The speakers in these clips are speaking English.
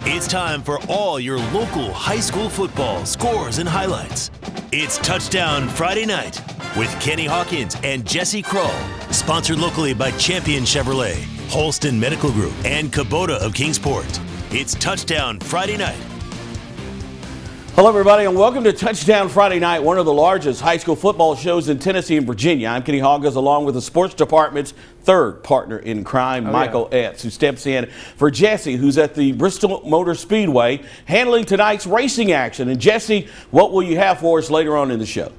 It's time for all your local high school football scores and highlights. It's Touchdown Friday Night with Kenny Hawkins and Jesse Kroll. Sponsored locally by Champion Chevrolet, Holston Medical Group, and Kubota of Kingsport. It's Touchdown Friday Night. Hello, everybody, and welcome to Touchdown Friday Night, one of the largest high school football shows in Tennessee and Virginia. I'm Kenny Hawkins, along with the sports department's third partner in crime, Michael Etz, who steps in for Jesse, who's at the Bristol Motor Speedway, handling tonight's racing action. And Jesse, what will you have for us later on in the show?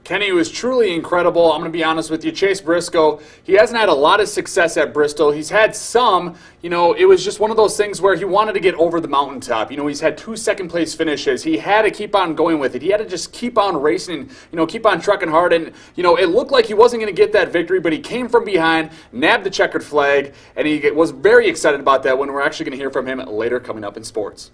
Kenny was truly incredible. I'm going to be honest with you. Chase Briscoe, he hasn't had a lot of success at Bristol. He's had some. You know, it was just one of those things where he wanted to get over the mountaintop. You know, he's had 2 second-place finishes. He had to keep on going with it. He had to just keep on racing, keep on trucking hard. And, it looked like he wasn't going to get that victory, but he came from behind, nabbed the checkered flag, and he was very excited about that when we're actually going to hear from him later coming up in sports.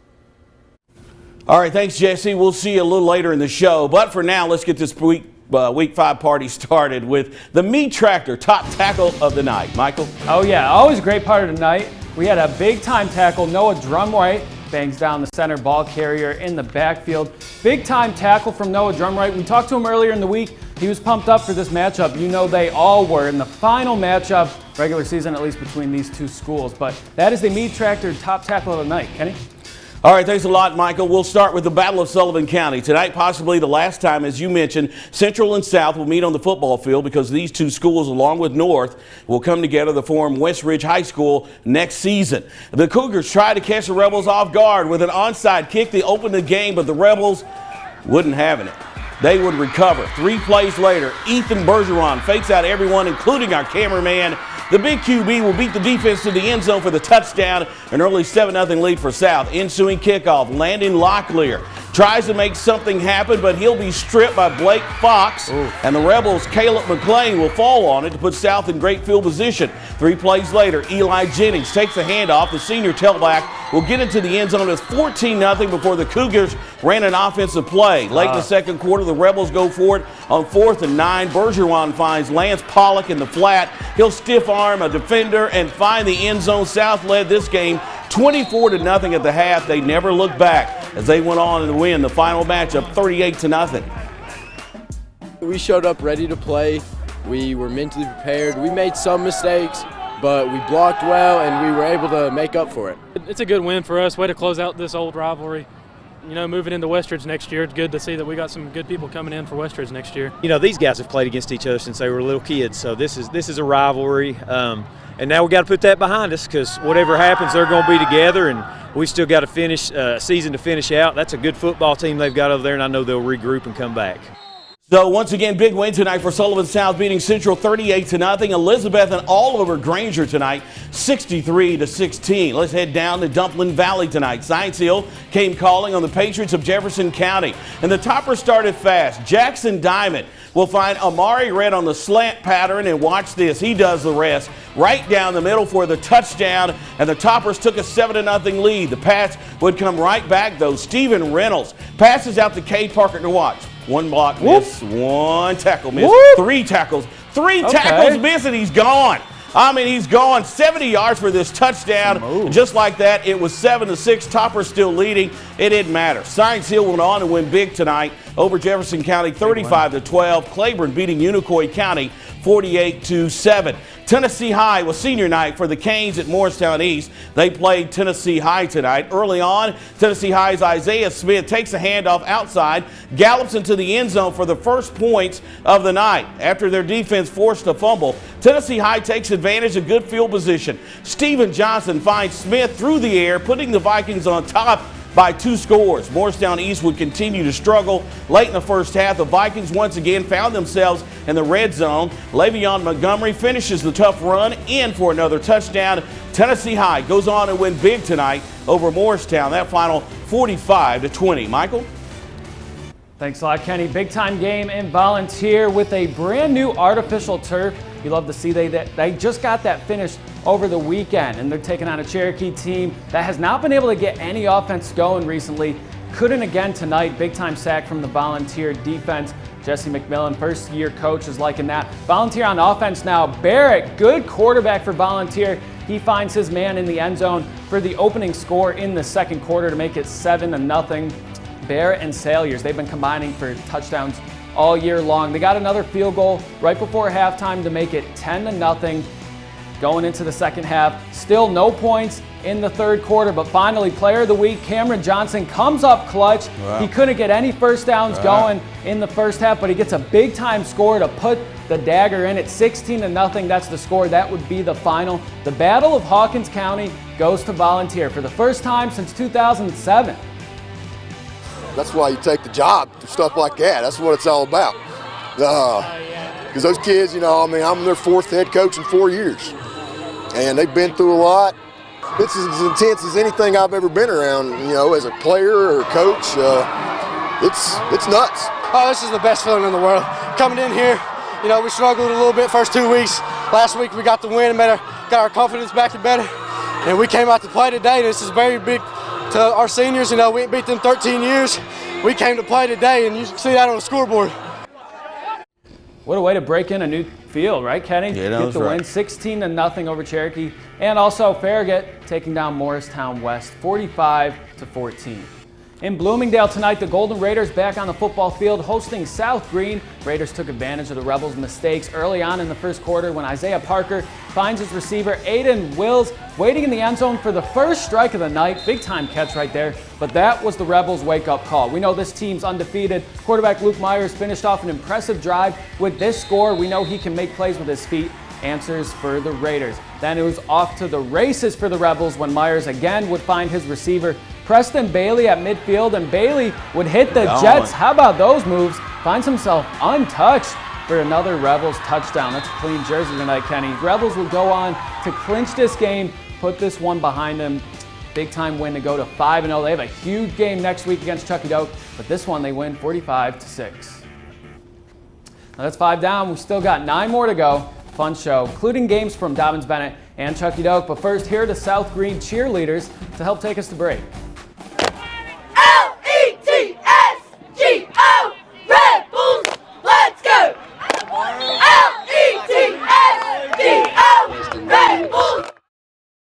All right, thanks, Jesse. We'll see you a little later in the show. But for now, let's get this week 5 party started with the meat tractor top tackle of the night. Michael? Oh yeah, always a great part of the night. We had a big time tackle. Noah Drumright bangs down the center ball carrier in the backfield. Big time tackle from Noah Drumright. We talked to him earlier in the week. He was pumped up for this matchup. You know they all were in the final matchup, regular season at least, between these two schools. But that is the meat tractor top tackle of the night. Kenny? All right, thanks a lot, Michael. We'll start with the Battle of Sullivan County. Tonight, possibly the last time, as you mentioned, Central and South will meet on the football field because these two schools, along with North, will come together to form West Ridge High School next season. The Cougars tried to catch the Rebels off guard with an onside kick to open the game, but the Rebels wouldn't have it. They would recover. 3 plays later, Ethan Bergeron fakes out everyone, including our cameraman. The big QB will beat the defense to the end zone for the touchdown, an early 7-0 lead for South. Ensuing kickoff, Landon Locklear tries to make something happen, but he'll be stripped by Blake Fox. Ooh. And the Rebels' Caleb McClain will fall on it to put South in great field position. 3 plays later, Eli Jennings takes the handoff. The senior tailback will get into the end zone. It's 14-0 before the Cougars ran an offensive play. Late in the second quarter, the Rebels go for it on 4th and 9. Bergeron finds Lance Pollock in the flat. He'll stiff arm a defender and find the end zone. South led this game 24-0 at the half. They never looked back as they went on to win the final matchup 38-0. We showed up ready to play. We were mentally prepared. We made some mistakes, but we blocked well and we were able to make up for it. It's a good win for us. Way to close out this old rivalry. Moving into Westridge next year, it's good to see that we got some good people coming in for Westridge next year. These guys have played against each other since they were little kids, so this is a rivalry. And now we got to put that behind us because whatever happens, they're going to be together, and we still got to finish season to finish out. That's a good football team they've got over there, and I know they'll regroup and come back. So once again, big win tonight for Sullivan South, beating Central 38-0. Elizabeth and all over Granger tonight, 63-16. Let's head down to Dumpling Valley tonight. Science Hill came calling on the Patriots of Jefferson County, and the Toppers started fast. Jackson Diamond will find Amari Red on the slant pattern, and watch this. He does the rest right down the middle for the touchdown, and the Toppers took a 7-0 lead. The pass would come right back, though. Stephen Reynolds passes out to Cade Parker to watch. 1 block miss, 1 tackle miss, 3 tackles. 3 tackles miss, and he's gone. He's gone 70 yards for this touchdown. Just like that, it was 7-6. Toppers still leading. It didn't matter. Science Hill went on to win big tonight over Jefferson County, 35-12. Claiborne beating Unicoi County, 48-7. Tennessee High was senior night for the Canes at Morristown East. They played Tennessee High tonight. Early on, Tennessee High's Isaiah Smith takes a handoff outside, gallops into the end zone for the first points of the night. After their defense forced a fumble, Tennessee High takes advantage of good field position. Steven Johnson finds Smith through the air, putting the Vikings on top by 2 scores. Morristown East would continue to struggle. Late in the first half, the Vikings once again found themselves in the red zone. Le'Veon Montgomery finishes the tough run in for another touchdown. Tennessee High goes on to win big tonight over Morristown. That final 45-20. Michael? Thanks a lot, Kenny. Big time game in Volunteer with a brand new artificial turf. You love to see they just got that finished over the weekend, and they're taking on a Cherokee team that has not been able to get any offense going recently. Couldn't again tonight. Big time sack from the Volunteer defense. Jesse McMillan, first-year coach, is liking that. Volunteer on offense now. Barrett, good quarterback for Volunteer. He finds his man in the end zone for the opening score in the second quarter to make it 7-0. Barrett and Salyers, they've been combining for touchdowns all year long. They got another field goal right before halftime to make it 10-0. Going into the second half, still no points in the third quarter, but finally, player of the week, Cameron Johnson, comes up clutch. Wow. He couldn't get any first downs going in the first half, but he gets a big-time score to put the dagger in. It's 16-0. That's the score. That would be the final. The Battle of Hawkins County goes to Volunteer for the first time since 2007. That's why you take the job, stuff like that. That's what it's all about. Because those kids, you know, I mean, I'm their fourth head coach in 4 years. And they've been through a lot. It's as intense as anything I've ever been around, you know, as a player or a coach. It's nuts. Oh, this is the best feeling in the world. Coming in here, you know, we struggled a little bit first 2 weeks. Last week we got the win and got our confidence back to better. And we came out to play today. This is very big to our seniors. You know, we ain't beat them 13 years. We came to play today, and you can see that on the scoreboard. What a way to break in a new field, right, Kenny? Yeah, get the win, 16-0 over Cherokee. And also Farragut taking down Morristown West, 45-14. In Bloomingdale tonight, the Golden Raiders back on the football field hosting South Greene. Raiders took advantage of the Rebels' mistakes early on in the first quarter when Isaiah Parker finds his receiver Aiden Wills waiting in the end zone for the first strike of the night. Big time catch right there, but that was the Rebels' wake-up call. We know this team's undefeated. Quarterback Luke Myers finished off an impressive drive with this score. We know he can make plays with his feet. Answers for the Raiders. Then it was off to the races for the Rebels when Myers again would find his receiver Preston Bailey at midfield, and Bailey would hit the Jets. How about those moves? Finds himself untouched for another Rebels touchdown. That's a clean jersey tonight, Kenny. Rebels will go on to clinch this game, put this one behind them. Big time win to go to 5-0. They have a huge game next week against Chucky Doak, but this one they win 45-6. Now that's 5 down. We still got 9 more to go. Fun show, including games from Dobbins Bennett and Chucky Doak. But first, here are the South Greene cheerleaders to help take us to break.